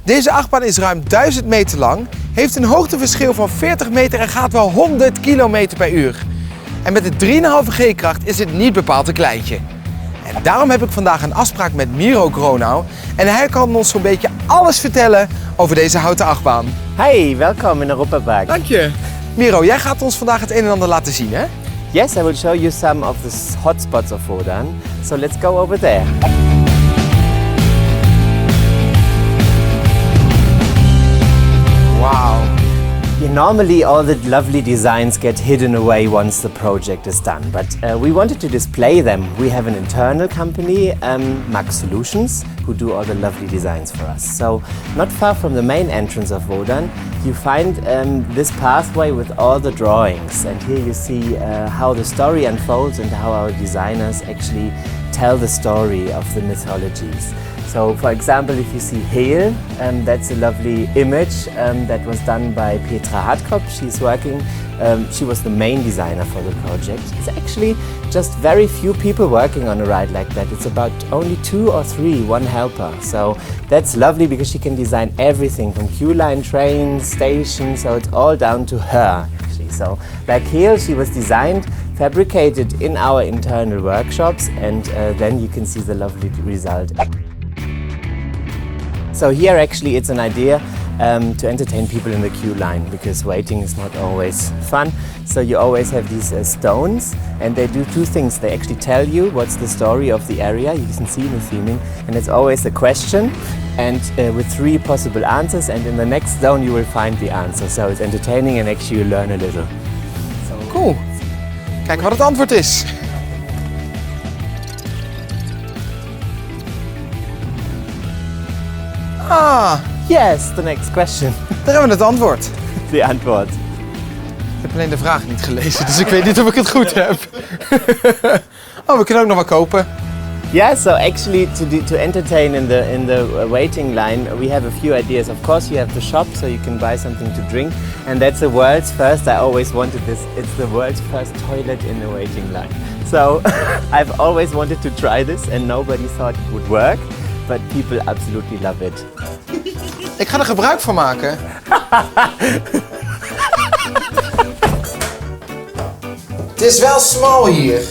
Deze achtbaan is ruim 1000 meter lang, heeft een hoogteverschil van 40 meter en gaat wel 100 km per uur. En met de 3,5 G-kracht is het niet bepaald een kleintje. En daarom heb ik vandaag een afspraak met Miro Gronau en hij kan ons zo'n beetje alles vertellen over deze houten achtbaan. Hi, welkom in Europa-Park. Dank je. Miro, jij gaat ons vandaag het een en ander laten zien, hè? Yes, I will show you some of the hotspots of Wodan. So let's go over there. Wow. Normally all the lovely designs get hidden away once the project is done, but we wanted to display them. We have an internal company, Max Solutions, who do all the lovely designs for us. So not far from the main entrance of Wodan, you find this pathway with all the drawings, and here you see how the story unfolds and how our designers actually tell the story of the mythologies. So, for example, if you see Heeft, that's a lovely image that was done by Petra Hartkop. She's working, she was the main designer for the project. It's actually just very few people working on a ride like that. It's about only 2 or 3, one helper. So that's lovely because she can design everything from queue line, trains, stations, so it's all down to her actually. So like here, she was designed, fabricated in our internal workshops, and then you can see the lovely result. So here actually it's an idea to entertain people in the queue line, because waiting is not always fun. So you always have these stones, and they do 2 things. They actually tell you what's the story of the area, you can see the theming, and it's always a question and with 3 possible answers, and in the next zone you will find the answer. So it's entertaining and actually you learn a little. So, cool. Kijk wat het antwoord is. Ah, yes, the next question. daar hebben we het antwoord. De antwoord. Ik heb alleen de vraag niet gelezen, dus ik weet niet of ik het goed heb. Oh, we kunnen ook nog wat kopen. Yeah, so actually to entertain in the waiting line, we have a few ideas. Of course, you have the shop, so you can buy something to drink, and that's the world's first. I always wanted this. It's the world's first toilet in the waiting line. So I've always wanted to try this, and nobody thought it would work, but people absolutely love it. Ik ga er gebruik van maken. Het is wel smal hier.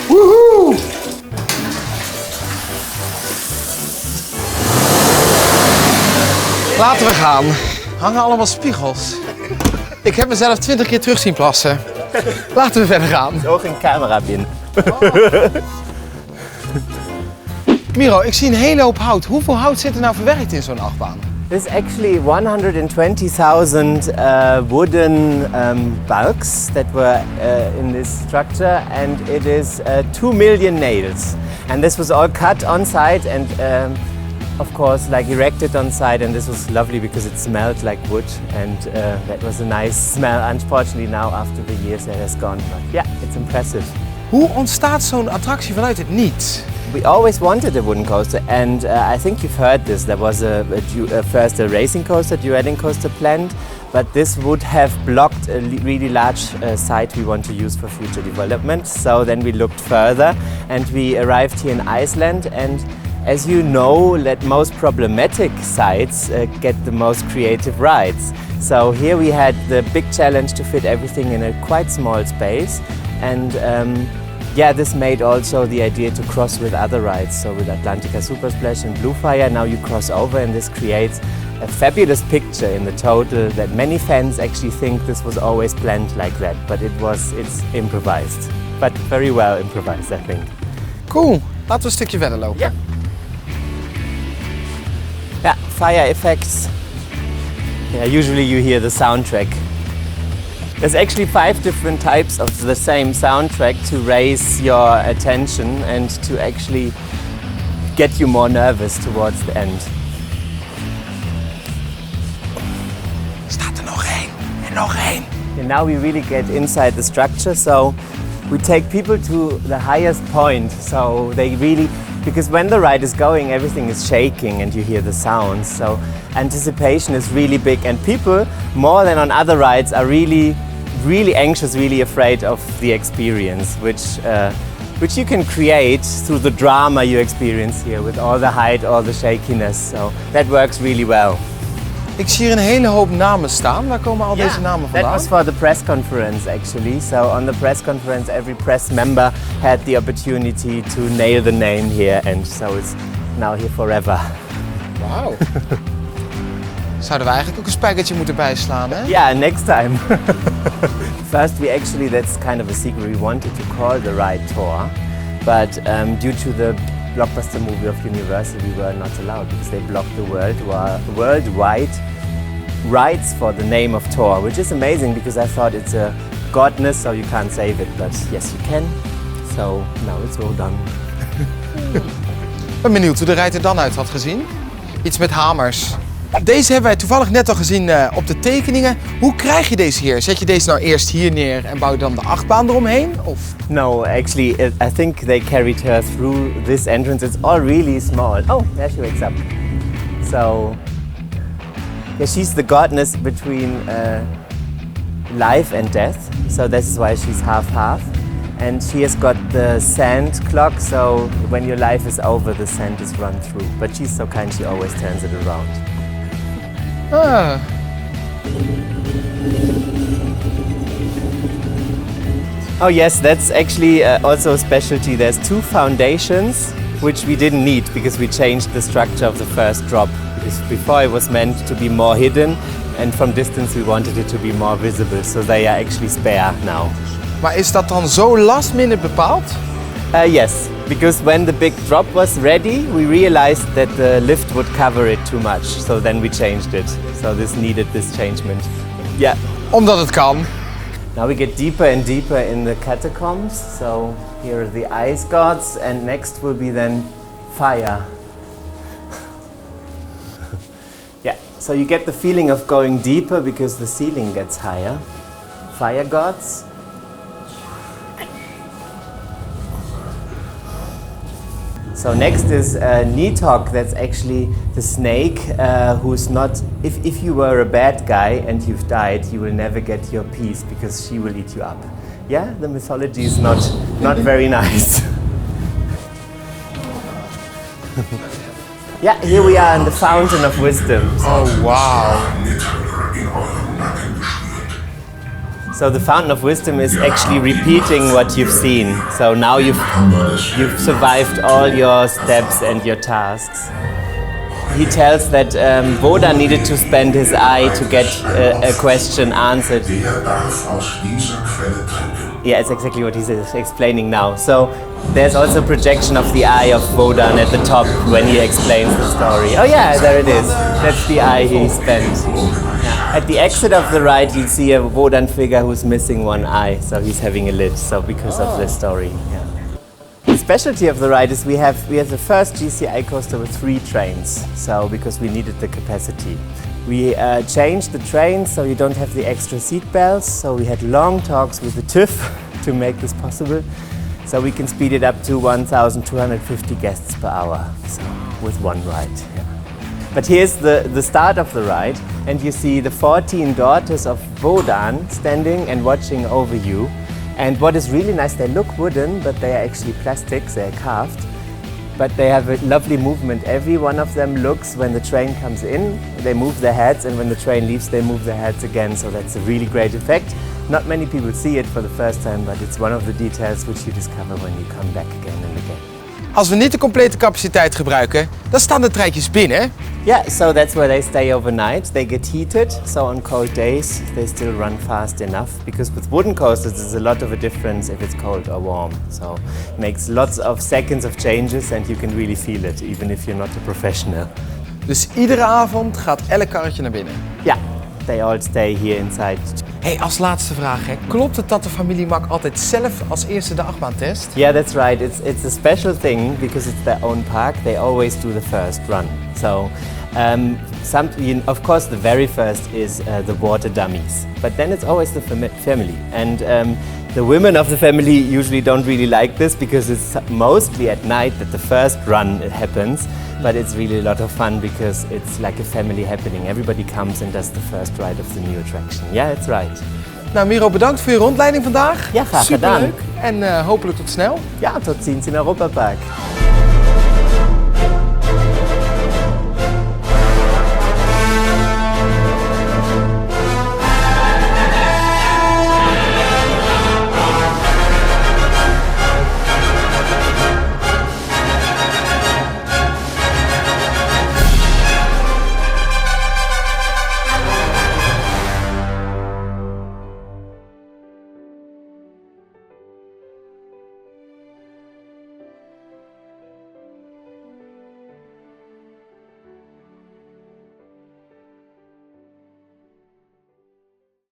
Woehoe! Laten we gaan. Hangen allemaal spiegels. Ik heb mezelf 20 keer terug zien plassen. Laten we verder gaan. Zo geen camera binnen. Miro, ik zie een hele hoop hout. Hoeveel hout zit er nou verwerkt in zo'n achtbaan? There's actually 120,000 wooden bulks that were in this structure, and it is 2 million nails. And this was all cut on site and of course like erected on site, and this was lovely because it smelled like wood, and that was a nice smell. Unfortunately now after the years that has gone, but yeah, it's impressive. Hoe ontstaat zo'n attractie vanuit het niets? We always wanted a wooden coaster, and I think you've heard this. There was first a racing coaster, dueling coaster planned, but this would have blocked a really large site we want to use for future development. So then we looked further, and we arrived here in Iceland, and as you know, that most problematic sites get the most creative rides. So here we had the big challenge to fit everything in a quite small space, and yeah, this made also the idea to cross with other rides. So with Atlantica Super Splash and Blue Fire, now you cross over, and this creates a fabulous picture in the total that many fans actually think this was always planned like that, but it's improvised. But very well improvised, I think. Cool, laten we een stukje verder lopen. Yeah. Yeah, fire effects. Yeah, usually you hear the soundtrack. There's actually 5 different types of the same soundtrack to raise your attention and to actually get you more nervous towards the end. Staat er nog één en nog één. And now we really get inside the structure, so we take people to the highest point, so they really, because when the ride is going, everything is shaking and you hear the sounds, so anticipation is really big, and people, more than on other rides, are really anxious, really afraid of the experience, which which you can create through the drama you experience here with all the height, all the shakiness. So that works really well. Ik zie hier een hele hoop namen staan. Waar komen al deze namen vandaan? That was for the press conference actually. So on the press conference every press member had the opportunity to nail the name here, and so it's now here forever. Wauw. Zouden we eigenlijk ook een spijkertje moeten bijslaan, hè? Yeah, next time. First that's kind of a secret. We wanted to call the ride Tor, but due to the blockbuster movie of Universal, we were not allowed because they blocked the worldwide rights for the name of Thor, which is amazing because I thought it's a godness, so you can't save it, but yes you can. So now it's all done. Ik ben benieuwd hoe de rijd er dan uit had gezien. Iets met hamers. Deze hebben wij toevallig net al gezien op de tekeningen. Hoe krijg je deze hier? Zet je deze nou eerst hier neer en bouw je dan de achtbaan eromheen? Of? No, actually, I think they carried her through this entrance. It's all really small. Oh, there she wakes up. So, yeah, she's the godness between life and death. So this is why she's half-half. And she has got the sand clock, so when your life is over, the sand is run through. But she's so kind, she always turns it around. Ah. Oh yes, that's actually also a specialty. There's 2 foundations, which we didn't need because we changed the structure of the first drop. Because before it was meant to be more hidden, and from distance we wanted it to be more visible, so they are actually spare now. Maar is dat dan zo last minute bepaald? Yes, because when the big drop was ready, we realized that the lift would cover it too much. So then we changed it. So this needed this changement. Yeah. Omdat het kan. Now we get deeper and deeper in the catacombs. So here are the ice gods, and next will be then fire. Yeah, so you get the feeling of going deeper because the ceiling gets higher. Fire gods. So next is Nidhogg. That's actually the snake who's not... If you were a bad guy and you've died, you will never get your peace because she will eat you up. Yeah, the mythology is not very nice. Yeah, here we are in the Fountain of Wisdom. Oh, wow. So the Fountain of Wisdom is actually repeating what you've seen. So now you've survived all your steps and your tasks. He tells that Wodan needed to spend his eye to get a question answered. Yeah, it's exactly what he's explaining now. So there's also a projection of the eye of Wodan at the top when he explains the story. Oh yeah, there it is. That's the eye he spent. Yeah. At the exit of the ride, you'll see a Wodan figure who's missing one eye, so he's having a lid. So because of this story. Yeah. The specialty of the ride is we have the first GCI coaster with 3 trains. So because we needed the capacity. We changed the trains so you don't have the extra seat belts. So we had long talks with the TÜV to make this possible. So we can speed it up to 1,250 guests per hour. So with one ride. Yeah. But here's the start of the ride, and you see the 14 daughters of Wodan standing and watching over you. And what is really nice, they look wooden, but they are actually plastics, they're carved. But they have a lovely movement. Every one of them looks when the train comes in, they move their heads, and when the train leaves, they move their heads again. So that's a really great effect. Not many people see it for the first time, but it's one of the details which you discover when you come back again and again. Als we niet de complete capaciteit gebruiken, dan staan de treintjes binnen. Yeah, so that's where they stay overnight. They get heated, so on cold days they still run fast enough. Because with wooden coasters there's a lot of a difference if it's cold or warm. So it makes lots of seconds of changes and you can really feel it, even if you're not a professional. Dus iedere avond gaat elk karretje naar binnen? Yeah, they all stay here inside. Hey, als laatste vraag, hè. Klopt het dat de familie Mak altijd zelf als eerste de achtbaan test? Yeah, that's right. It's a special thing because it's their own park. They always do the first run. So, of course, the very first is the water dummies. But then it's always the family. And the women of the family usually don't really like this because it's mostly at night that the first run happens. But it's really a lot of fun because it's like a family happening. Everybody comes and does the first ride of the new attraction. Yeah, it's right. Nou Miro, bedankt voor je rondleiding vandaag. Ja, graag gedaan. Superleuk en hopelijk tot snel. Ja, tot ziens in Europa-Park.